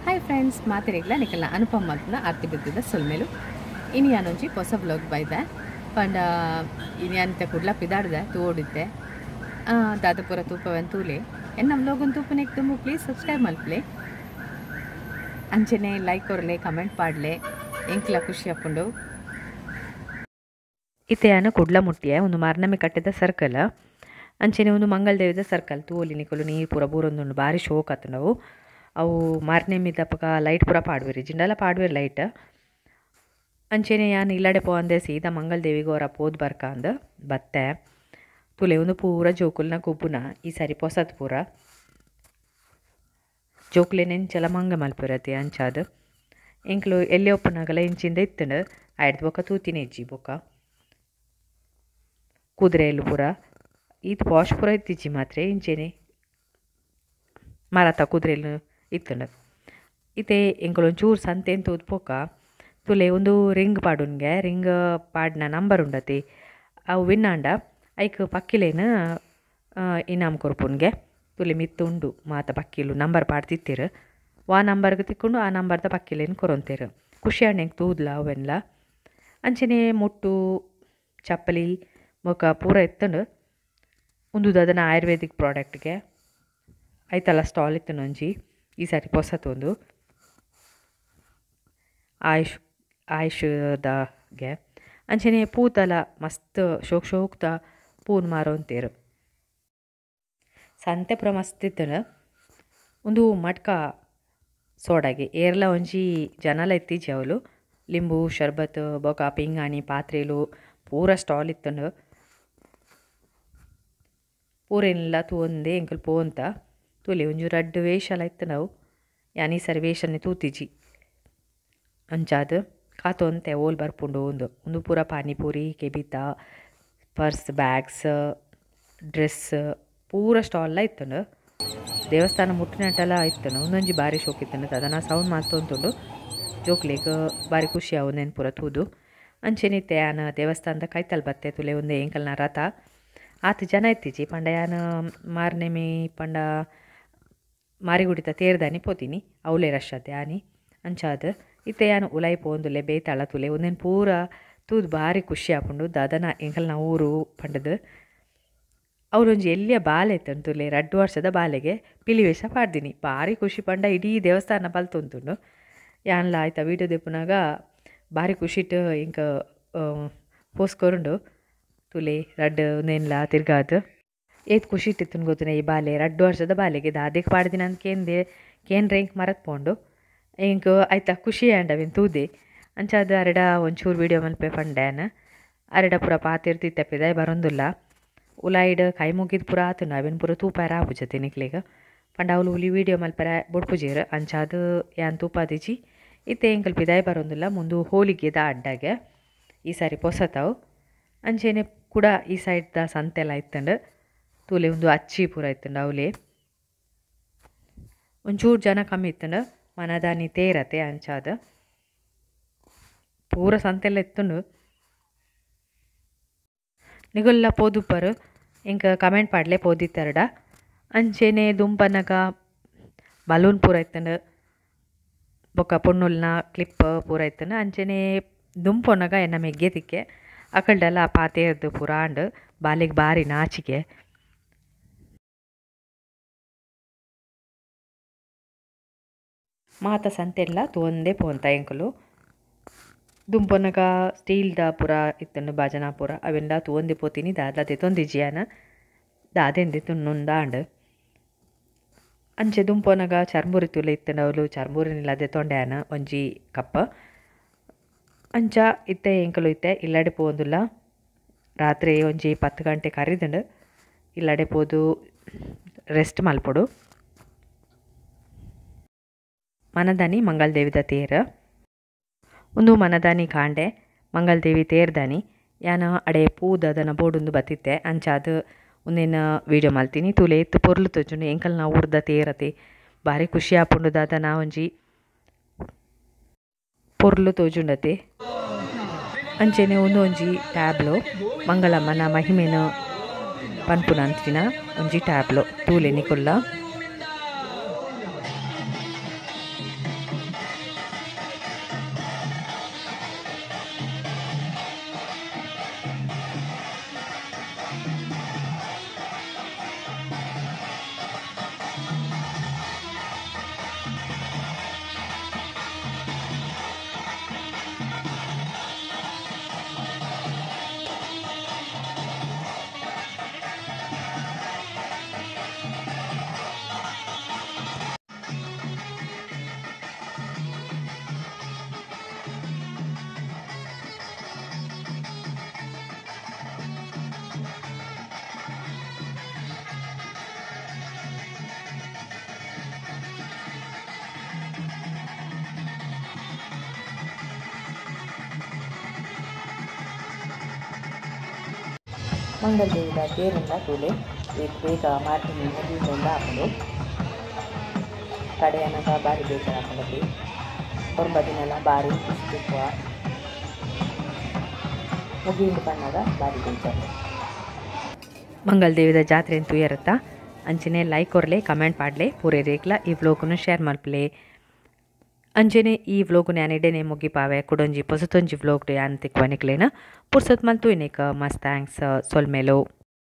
hi friends, ಮಾತಿರೆಗ್ಲ ನಿಕಲ್ನ ಅನುಪಮ ಮಲ್ಪನ ಆರ್ತಿ ಬಿದ್ದಿದ್ದ ಸೊಲ್ಮೇಲು ಇನಿ ಯಾನೊಂಜಿ ಹೊಸ ಬ್ಲಾಗ್ ಬೈದೆ ಪಂಡ ಇನಿ ಅಂತ ಕುಡ್ಲ ಪಿದಾಡ್ದೆ ತೋಡಿದ್ದೆ ದಾದಪುರ ತೂಪವನ್ ತೂಲೆ ಎನ್ನ ವ್ಲಾಗನ್ ತೂಪನೆಕ್ ತುಂಬ ಪ್ಲೀಸ್ ಸಬ್ಸ್ಕ್ರೈಬ್ ಮಲ್ಪಲೆ ಅಂಚೆನೆ ಲೈಕ್ ಕೊರಲೆ ಕಮೆಂಟ್ ಪಾಡ್ಲೆ ಎಂಕ್ಲ ಖುಷಿ ಹಾಕೊಂಡು ಇತೆಯಾನ ಕುಡ್ಲ ಮುಟ್ಟಿಯ ಒಂದು ಮಾರ್ನಮೆ ಕಟ್ಟಿದ ಸರ್ಕಲ್ ಅಂಚೆನೆ ಒಂದು ಮಂಗಲದೇವಿದ ಸರ್ಕಲ್ ತೂಲಿ ನಿಕಲು ನೀರು ಪೂರ ಬೂರೊಂದು ಭಾರಿ ಶೋಕ್ ಆತು ನಾವು ಅವು ಮಾರನೇ ಮಿದಪ್ಪಗ ಲೈಟ್ ಪೂರ ಪಾಡ್ವೇರಿ ಜಿಂಡಲ ಪಾಡ್ವೇರಿ ಲೈಟ್ ಅಂಚೆನೆ ಯಾನು ಇಲ್ಲಡೆ ಪೋಂದೆ ಸೀದಾ ಮಂಗಲದೇವಿಗೆ ಅವರ ಪೋದ್ ಬರ್ಕಂದು ಬತ್ತೆ ತುಲೆ ಒಂದು ಪೂರ ಜೋಕುಲ್ನ ಕುಬ್ಬುನ ಈ ಸಾರಿ ಪೊಸತ್ ಪೂರ ಜೋಕುಲೆ ನೆಂಚಲ ಮಂಗ ಮಲ್ಪಿರತಿ ಅಂಚಾದ ಎಂಕ್ಲು ಎಲ್ಲಿ ಒಪ್ಪನಾಗಲ್ಲ ಇಂಚಿಂದ ಇತ್ತಂಡು ಆಯ್ತು ಬೊಕ್ಕ ತೂತಿನ ಇಜ್ಜಿ ಬೊಕ್ಕ ಕುದುರೆಲು ಪೂರ ಈತ್ ಪಾಶ್ ಪೂರ ಇತ್ತಿಜ್ಜಿ ಮಾತ್ರ ಇಂಚೆನೆ ಮರತ ಕುದುರೆಲು ಇತ್ತಂಡು ಇತ್ತೆ ಎಂಕಲೊಂಚೂರು ಸಂತೆ ಅಂತ ಉದ್ಪೋಕ ತುಲೆ ಒಂದು ರಿಂಗ್ ಪಾಡುನ್ಗೆ ರಿಂಗ್ ಪಾಡ್ನ ನಂಬರ್ ಉಂಡತಿ ಅವು ವಿನ್ನಾಂಡ ಐಕ್ ಪಕ್ಕಿಲೇನು ಇನಾಮ್ ಕೊರ್ಪುನ್ಗೆ ತುಲೆ ಮಿತ್ತು ಉಂಡು ಮಾತ ಪಕ್ಕಿಲು ನಂಬರ್ ಪಾಡ್ತಿತ್ತೀರು ವಾ ನಂಬರ್ಗೆ ತಿಕ್ಕೊಂಡು ಆ ನಂಬರ್ದ ಪಕ್ಕಿಲೇನು ಕೊರೊಂತೇರು ಖುಷಿ ಹಣ್ಣೆಂಗೆ ತೂದ್ಲ ಅವೆಲ್ಲ ಅಂಚನೆ ಮುಟ್ಟು ಚಪ್ಪಲಿ ಮೊಕ ಪೂರ ಎತ್ತಂಡು ಒಂದು ಅದನ್ನು ಆಯುರ್ವೇದಿಕ್ ಪ್ರಾಡಕ್ಟ್ಗೆ ಆಯ್ತಲ್ಲ ಸ್ಟಾಲ್ ಇತ್ತು ಒಂಜಿ ಈ ಸಾರಿ ಹೊಸತೊಂದು ಆಯುಷ್ದಾಗೆ ಅಂಚನೆ ಪೂತಲ ಮಸ್ತ್ ಶೋಕ್ತ ಪೂನ್ ಮಾರೋಂತೇರು ಸಂತೆ ಪುರ ಮಸ್ತ್ ಇತ್ತನು ಒಂದು ಮಟ್ಕ ಸೋಡಾಗೆ ಏರ್ಲ ಒಂಜಿ ಜನಲ ಇತ್ತೀಜಿ ಅವಳು ಲಿಂಬು ಶರ್ಬತ್ ಬೊಕ ಪಿಂಗಾಣಿ ಪಾತ್ರೆಲು ಪೂರ ಸ್ಟಾಲ್ ಇತ್ತನು ಪೂರೇನಿಲ್ಲ ತೂಂದೆ ಎಂಕಲ್ ಪೋಂತ ತೂಲೆ ಒಂಜು ರಡ್ಡು ವೇಷಲ ಇತ್ತು ನಾವು ಯಾನಿ ಸರಿ ವೇಷನೆ ತೂತಿಜಿ ಅಂಚಾದ ಕಾತೊಂತೆ ಓಲ್ ಬರ್ಪುಂಡು ಒಂದು ಪೂರ ಪಾನಿಪೂರಿ ಕೆಬಿತ ಪರ್ಸ್ ಬ್ಯಾಗ್ಸ್ ಡ್ರೆಸ್ ಪೂರ ಸ್ಟಾಲ್ಲ ಇತ್ತನು ದೇವಸ್ಥಾನ ಮುಟ್ಟಿನಟ್ಟೆಲ್ಲ ಇತ್ತನು ಒಂದೊಂಜಿ ಭಾರಿ ಶೋಕ್ ಇತ್ತನು ಅದನ್ನು ಸೌಂಡ್ ಮಾತೊಂದುಂಡು ಜೋಕ್ಲಿಗೆ ಭಾರಿ ಖುಷಿ ಅವನೇನು ಪೂರ ತೂದು ಅಂಚೆನಿತ್ತೆ ಯಾನ ದೇವಸ್ಥಾನದ ಕೈತಲ್ ಬತ್ತೆ ತುಲೆ ಒಂದೇ ಎಂಕಲ್ನ ರಥ ಆತು ಜನ ಇತ್ತೀಜಿ ಪಂಡ ಯಾನ ಮಾರ್ನೆಮಿ ಪಂಡ ಮಾರಿಗುಡಿತ ತೇರ್ದಾನಿ ಪೋತೀನಿ ಅವಲೇ ರಶ್ ಅದೇ ಆನಿ ಅಂಚಾದ ಇತ್ತೆ ಯಾನು ಉಲೈ ಪೋಂದುಲೆ ಬೇತಾಳ ತುಲೆ ಒಂದೇನು ಪೂರ ತೂದು ಭಾರಿ ಖುಷಿ ಹಾಕೊಂಡು ದಾದನ ಎಂಕಲ್ನ ಊರು ಪಂಡದು ಅವರೊಂಜಿ ಎಲ್ಲಿಯ ಬಾಲೆ ಇತ್ತಂದು ತುಲೆ 2 ವರ್ಷದ ಬಾಲೆಗೆ ಪಿಲಿವೇಷ ಪಾಡ್ದಿನಿ ಭಾರಿ ಖುಷಿ ಪಂಡ ಇಡೀ ದೇವಸ್ಥಾನ ಬಲ್ತೊಂದುಂಡು ಯಾನ್ಲ ಆಯ್ತಾ ವೀಡಿಯೋ ದೆಪ್ಪುನಾಗ ಭಾರಿ ಖುಷಿಟ್ಟು ಇಂಕ ಪೋಸ್ಕೊರುಂಡು ತುಲೆ ರಡ್ಡು ನೆನ್ಲ ತಿರ್ಗಾದು ಏತ್ ಖುಷಿ ಇಟ್ಟಿತ್ತು ಗೊತ್ತಿನ ಈ ಬಾಲೆ 2 ವರ್ಷದ ಬಾಲೆಗೆ ದಾದೆಗೆ ಪಾಡ್ದಿನ ಅಂತ ಕೇಂದ್ರ ಇಂಕ್ ಮರತ್ ಪೋಂಡು ಇಂಕ ಆಯ್ತಾ ಖುಷಿ ಆಂಡವಿನ್ ತೂದೆ ಅಂಚಾದ ಅರಡ ಒಂಚೂರು ವೀಡಿಯೋ ಮಲ್ಪೆ ಪಂಡ್ಯಾನ ಅರಡ ಪೂರ ಪಾತಿರ್ತಿತ್ತಪ್ಪಿದ ಬರೊಂದುಲ್ಲ ಉಲಾಯ್ಡ್ ಕೈ ಮುಗಿದ ಪೂರ ಆತನು ಅವಿನ ಪೂರ ತೂಪಾರ ಆಪುಜತೆ ನಿಕ್ಲಿಗ ಪಂಡ ಅವಳು ಉಲಿ ವೀಡಿಯೋ ಮಲ್ಪರ ಬೊಡ್ಪುಜೇರು ಅಂಚಾದ ಯಾನ್ ತೂಪಾದಿಜಿ ಇತ್ತೆ ಎಂಕಲ್ ಪಿದಾಯ್ ಬರೊಂದುಲ್ಲ ಮುಂದು ಹೋಳಿಗೆದ ಅಡ್ಡಾಗೆ ಈ ಸಾರಿ ಪೊಸತಾವು ಅಂಚೆನೆ ಕೂಡ ಈ ಸೈಡ್ದ ಸಂತೆಲ್ಲ ಇತ್ತಂಡು ತೂಲೆ ಒಂದು ಅಚ್ಚಿ ಪೂರ ಇತ್ತಂಡು ಅವಲೇ ಒಂಚೂರು ಜನ ಕಮ್ಮಿ ಇತ್ತಂಡು ಮನದಾನಿ ತೇರತೆ ಅಂಚಾದ ಪೂರ ಸಂತೆಲ್ಲ ಇತ್ತಂಡು ನಿಗೊಲ್ಲ ಪೋದುಪ್ಪರು ಇಂಕ ಕಮೆಂಟ್ ಪಾಡ್ಲೆ ಪೋದಿತ್ತರಡ ಅಂಚೆನೆ ದುಂಪನಗ ಬಲೂನ್ ಪೂರ ಇತ್ತಂಡು ಬೊಕ್ಕ ಪೊಣ್ಣುಲ್ನ ಕ್ಲಿಪ್ ಪೂರ ಇತ್ತಂಡು ಅಂಚೆನೆ ದುಂಪೊನಗ ಎನ್ನ ಮೆಗ್ಗೆ ತಿಕ್ಕೆ ಅಕಲ್ಡೆಲ್ಲ ಪಾತೇರ್ದು ಪೂರ ಅಂಡು ಬಾಲಿಗೆ ಭಾರಿ ನಾಚಿಕೆ ಮಾತ ಸಂತೆಲ್ಲ ತೋಂದೆ ಪೋಂತ ಎಂಕಲು ದುಂಪೊನಗ ಸ್ಟೀಲ್ದ ಪೂರ ಇತ್ತಂಡು ಬಾಜನಾ ಪೂರ ಅವೆಲ್ಲ ತೋಂದೆ ಪೋತೀನಿ ದಾದದೆ ತೊಂದಿಜಿಯಾನ ದಾದೆಂದೆ ತುಣ್ಣುಂದಾಂಡು ಅಂಚೆ ದುಂಪೊನಗ ಚರ್ಮುರಿ ತುಲೆ ಇತ್ತಂಡು ಅವಳು ಚರ್ಮುರಿನಿಲ್ಲದೆ ತೊಂಡ್ಯಾನ ಒಂಜಿ ಕಪ್ಪ ಅಂಚ ಇತ್ತೆ ಎಂಕಲು ಇತ್ತೆ ಇಲ್ಲಡೆ ಪೋಂದುಲ್ಲ ರಾತ್ರಿ ಒಂಜಿ 10 ಗಂಟೆ ಕರಿದುಂಡು ಇಲ್ಲಡೆ ಪೋದು ರೆಸ್ಟ್ ಮಲ್ಪೊಡು ಮನದಾನಿ ಮಂಗಲದೇವಿದ ತೇರ ಒಂದು ಮನದಾನಿ ಕಾಂಡೆ ಮಂಗಲದೇವಿ ತೇರ್ದಾನಿ ಯಾನ ಅಡೆ ಪೂದದನ ಬೋಡೊಂದು ಬತ್ತಿತ್ತೆ ಅಂಚಾದ ಒಂದೇನು ವೀಡಿಯೋ ಮಲ್ತೀನಿ ತುಲೆ ಎತ್ತು ಪೊರ್ಲು ತೋಜುಂಡು ಎಂಕಲ್ನ ಊರ್ದ ತೇರತೆ ಭಾರಿ ಖುಷಿ ಆಪುಂಡು ದಾದನ ಒಂಜಿ ಪೊರ್ಲು ತೋಜುಂಡತೆ ಅಂಚೆನೆ ಒಂಜಿ ಟ್ಯಾಬ್ಲು ಮಂಗಳಮ್ಮನ ಮಹಿಮೆನ ಪನ್ಪುನ ಅಂಚಿನ ಒಂಜಿ ಟ್ಯಾಬ್ಲು ತೂಲೆ ನಿಕುಲ್ಲ ಮಂಗಲ್ ದೇವಿದ ತೇರಿಂದ ತೂಲೆ ಬೇಗ ಮಾರ್ಟಿನಿ ಮುಗಿಯಿಂದ ಹಾಕೋದು ಕಡೆ ಅನ್ನೋದ ಬಾರಿ ಬೇಗ ಹಾಕೊಳ್ಳಿ ಹೊರಬದಿನೆಲ್ಲ ಬಾರಿ ಬಿಸಿಬಿಕ್ಕುವ ಮುಗಿಯಿಂದ ಬಣ್ಣದ ಬಾರಿ ಬೇಗ ಮಂಗಲ್ ದೇವಿದ ಜಾತ್ರೆ ಅಂತೂ ಇರುತ್ತಾ ಅಂಚನೆ ಲೈಕ್ ಕೊರಲೆ ಕಮೆಂಟ್ ಪಾಡಲೆ ಪೂರೇ ರೇಕ್ಲ ಈ ವ್ಲೋಗನ್ನು ಶೇರ್ ಮಲ್ಪಲೆ ಅಂಚನೆ ಈ ವ್ಲೋಗು ನಾನು ಎಡೆನೆ ಮುಗಿಪಾವೆ ಕುಡೊಂಜಿ ಪೊಸತೊಂಜಿ ವ್ಲೋಗ್ ಯಾನ್ ತಿಕ್ವನಿಕ್ಲೇನ ಪುರ್ಸತ್ ಮಲ್ತು ಇನ್ನೇಕ ಮಸ್ತ್ ಥ್ಯಾಂಕ್ಸ್ ಸೊಲ್ಮೇಲೋ